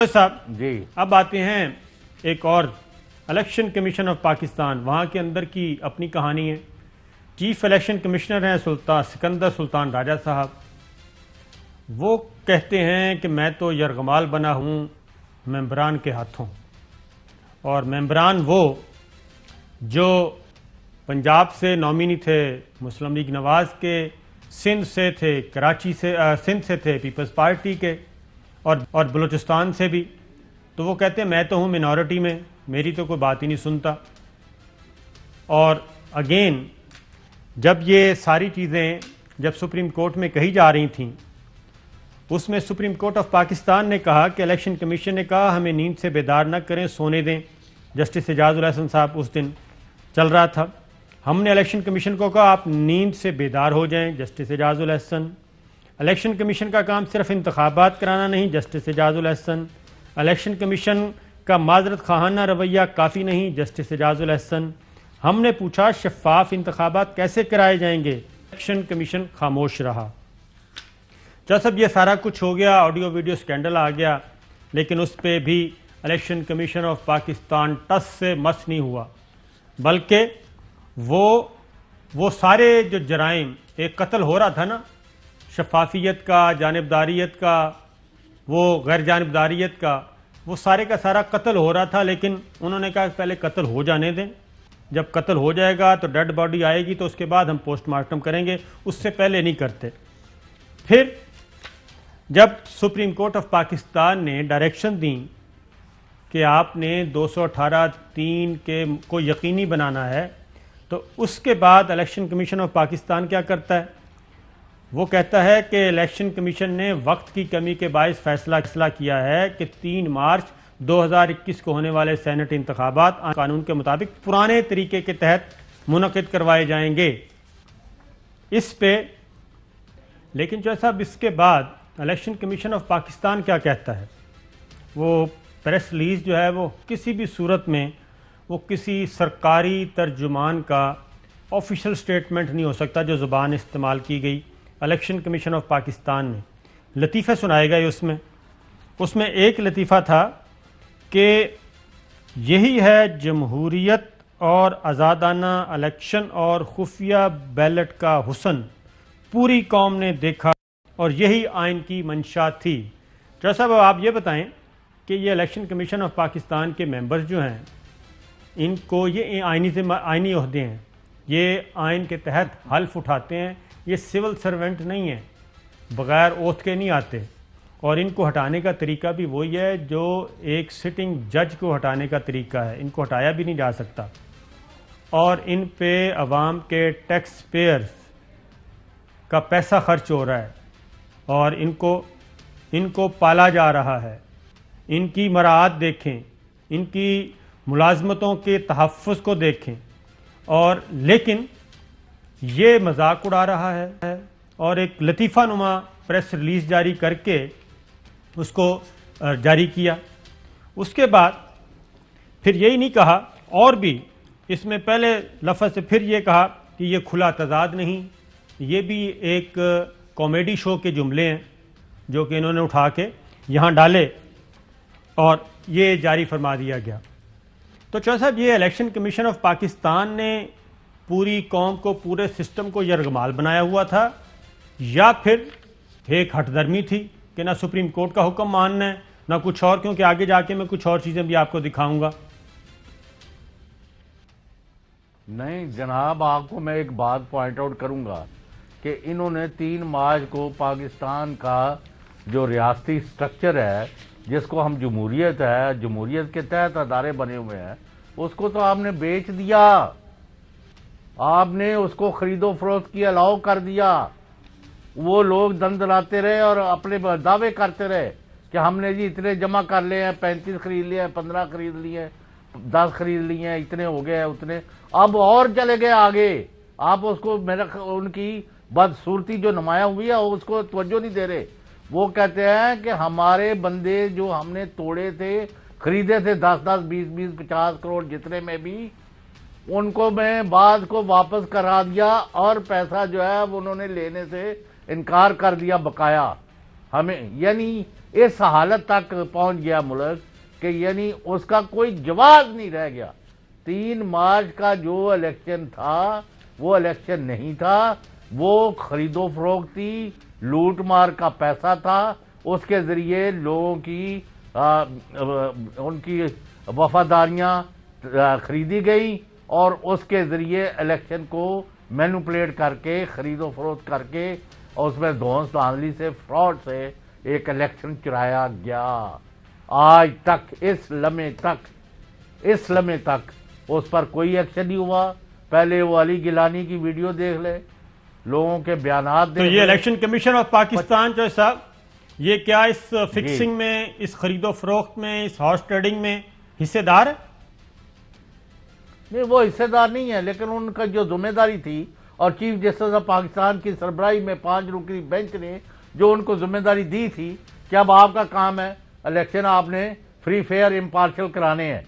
साहब जी, अब आते हैं एक और इलेक्शन कमीशन ऑफ पाकिस्तान। वहाँ के अंदर की अपनी कहानी है। चीफ इलेक्शन कमिश्नर हैं सिकंदर सुल्तान राजा साहब। वो कहते हैं कि मैं तो यरगमाल बना हूँ मेंबरान के हाथों, और मेंबरान वो जो पंजाब से नॉमिनी थे, मुस्लिम लीग नवाज के, सिंध से थे, कराची से सिंध से थे पीपल्स पार्टी के, और बलूचिस्तान से भी। तो वो कहते हैं मैं तो हूँ मिनॉरिटी में, मेरी तो कोई बात ही नहीं सुनता। और अगेन जब ये सारी चीज़ें जब सुप्रीम कोर्ट में कही जा रही थीं, उसमें सुप्रीम कोर्ट ऑफ पाकिस्तान ने कहा कि इलेक्शन कमीशन ने कहा हमें नींद से बेदार न करें, सोने दें। जस्टिस एजाजुल हसन साहब उस दिन चल रहा था। हमने इलेक्शन कमीशन को कहा आप नींद से बेदार हो जाएं, justice Ejazul Hasan. Election commission का काम सिर्फ इंतखाबात कराना नहीं, justice Ejazul Hasan. Election commission का माजरत खाना रवैया काफ़ी नहीं, जस्टिस एजाजुल हसन। हमने पूछा शफाफ इंतखाबात कैसे कराए जाएंगे, इलेक्शन कमीशन खामोश रहा। जब ये सारा कुछ हो गया, ऑडियो वीडियो स्कैंडल आ गया, लेकिन उस पर भी इलेक्शन कमीशन ऑफ पाकिस्तान टस से मस नहीं हुआ, बल्कि वो सारे जो जराइम, एक कत्ल हो रहा था ना, शफाफियत का, जानिबदारियत का, वो गैर जानिबदारियत का, वो सारे का सारा कत्ल हो रहा था। लेकिन उन्होंने कहा पहले कत्ल हो जाने दें, जब कत्ल हो जाएगा तो डेड बॉडी आएगी तो उसके बाद हम पोस्टमार्टम करेंगे, उससे पहले नहीं करते। फिर जब सुप्रीम कोर्ट ऑफ पाकिस्तान ने डायरेक्शन दी कि आपने 218(3) के को यकीनी बनाना है, तो उसके बाद इलेक्शन कमीशन ऑफ पाकिस्तान क्या करता है? वो कहता है कि इलेक्शन कमीशन ने वक्त की कमी के बायस फैसला किया है कि 3 मार्च 2021 को होने वाले सेनेट इंतखाबात कानून के मुताबिक पुराने तरीके के तहत मुनक़िद करवाए जाएंगे। इस पे लेकिन जो साहब इसके बाद इलेक्शन कमीशन ऑफ पाकिस्तान क्या कहता है? वो प्रेस रिलीज जो है वो किसी भी सूरत में वो किसी सरकारी तर्जुमान का ऑफिशियल स्टेटमेंट नहीं हो सकता जो ज़ुबान इस्तेमाल की गई इलेक्शन कमीशन ऑफ पाकिस्तान ने। लतीफ़े सुनाए गए उसमें एक लतीफ़ा था कि यही है जमहूरियत और आज़ादाना इलेक्शन और खुफिया बैलेट का हुस्न पूरी कौम ने देखा और यही आइन की मंशा थी। जो साहब आप ये बताएं कि ये इलेक्शन कमीशन ऑफ पाकिस्तान के मेंबर्स जो हैं, इनको ये आइनी ओहदे हैं, ये आइन के तहत हल्फ उठाते हैं, ये सिविल सर्वेंट नहीं है, बग़ैर ओथ के नहीं आते। और इनको हटाने का तरीका भी वही है जो एक सिटिंग जज को हटाने का तरीका है, इनको हटाया भी नहीं जा सकता। और इन पे अवाम के टैक्स पेयर्स का पैसा खर्च हो रहा है और इनको पाला जा रहा है। इनकी मराआत देखें, इनकी मुलाजमतों के तहफ़्फ़ुज़ को देखें, और लेकिन ये मजाक उड़ा रहा है और एक लतीफ़ा नुमा प्रेस रिलीज जारी करके उसको जारी किया। उसके बाद फिर यही नहीं कहा, और भी इसमें पहले लफ्ज़ से फिर ये कहा कि ये खुला तज़ाद नहीं, ये भी एक कॉमेडी शो के जुमले हैं जो कि इन्होंने उठा के यहाँ डाले और ये जारी फरमा दिया गया। तो चौधरी साहब ये इलेक्शन कमीशन ऑफ पाकिस्तान ने पूरी कौम को, पूरे सिस्टम को यरगमाल बनाया हुआ था, या फिर एक हठधर्मी थी कि ना सुप्रीम कोर्ट का हुक्म मानना है ना कुछ और, क्योंकि आगे जाके मैं कुछ और चीज़ें भी आपको दिखाऊंगा। नहीं जनाब, आपको मैं एक बात पॉइंट आउट करूंगा कि इन्होंने 3 मार्च को पाकिस्तान का जो रियासती स्ट्रक्चर है, जिसको हम जमहूरियत है, जमहूरियत के तहत अदारे बने हुए हैं, उसको तो आपने बेच दिया, आपने उसको खरीदो फरोख्त की अलाउ कर दिया। वो लोग दंदलाते रहे और अपने दावे करते रहे कि हमने जी इतने जमा कर लिए हैं, 35 खरीद लिए हैं, 15 खरीद लिए हैं, 10 खरीद लिए हैं, इतने हो गए हैं, उतने अब और चले गए आगे। आप उसको उनकी बदसूरती जो नुमाया हुई है उसको तवज्जो नहीं दे रहे। वो कहते हैं कि हमारे बंदे जो हमने तोड़े थे, खरीदे थे 10-10, 20-20, 50 करोड़ जितने में भी, उनको मैं बाद को वापस करा दिया और पैसा जो है वो उन्होंने लेने से इनकार कर दिया बकाया हमें। यानी इस हालत तक पहुंच गया मुल्क कि यानी उसका कोई जवाब नहीं रह गया। 3 मार्च का जो इलेक्शन था वो इलेक्शन नहीं था, वो खरीदो फरोख्ती, लूट मार का पैसा था। उसके जरिए लोगों की उनकी वफादारियां खरीदी गई और उसके जरिए इलेक्शन को मैनिपुलेट करके, खरीदो फरोख्त करके और उसमें धौंस धांधली से, फ्रॉड से एक इलेक्शन चुराया गया। आज तक, इस लम्हे तक उस पर कोई एक्शन नहीं हुआ। पहले वो अली गिलानी की वीडियो देख ले, लोगों के बयानात देख तो ये इलेक्शन कमीशन ऑफ पाकिस्तान जो साहब, ये क्या इस फिक्सिंग में, इस खरीदो फरोख्त में, इस हॉर्स ट्रेडिंग में हिस्सेदार है? नहीं, वो हिस्सेदार नहीं है, लेकिन उनका जो जिम्मेदारी थी और चीफ जस्टिस ऑफ पाकिस्तान की सरबराही में 5 रुकनी बेंच ने जो उनको जिम्मेदारी दी थी कि अब आपका काम है इलेक्शन आपने फ्री फेयर इम्पार्शियल कराने हैं,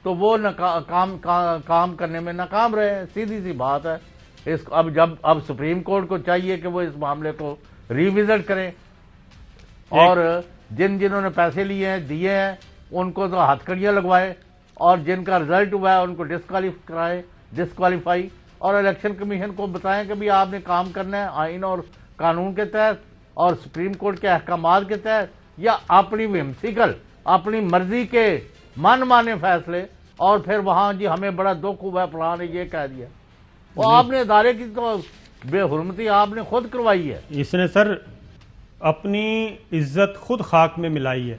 तो वो काम करने में नाकाम रहे। सीधी सी बात है। अब सुप्रीम कोर्ट को चाहिए कि वो इस मामले को रिविजिट करें और जिन्होंने पैसे लिए हैं, दिए हैं, उनको तो हथकड़ियां लगवाए और जिनका रिजल्ट हुआ है उनको डिस्क्वालीफाई और इलेक्शन कमीशन को बताएं कि भी आपने काम करना है आइन और कानून के तहत और सुप्रीम कोर्ट के अहकामात के तहत, या अपनी व्हिम्सिकल, अपनी मर्जी के मनमाने फैसले। और फिर वहां जी हमें बड़ा दुख हुआ, फलां ने ये कह दिया। वो आपने इदारे की तो बेहुरमती आपने खुद करवाई है। इसने सर अपनी इज्जत खुद खाक में मिलाई है।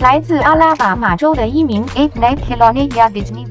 来自阿拉巴马州的一名 Abe Calonia Disney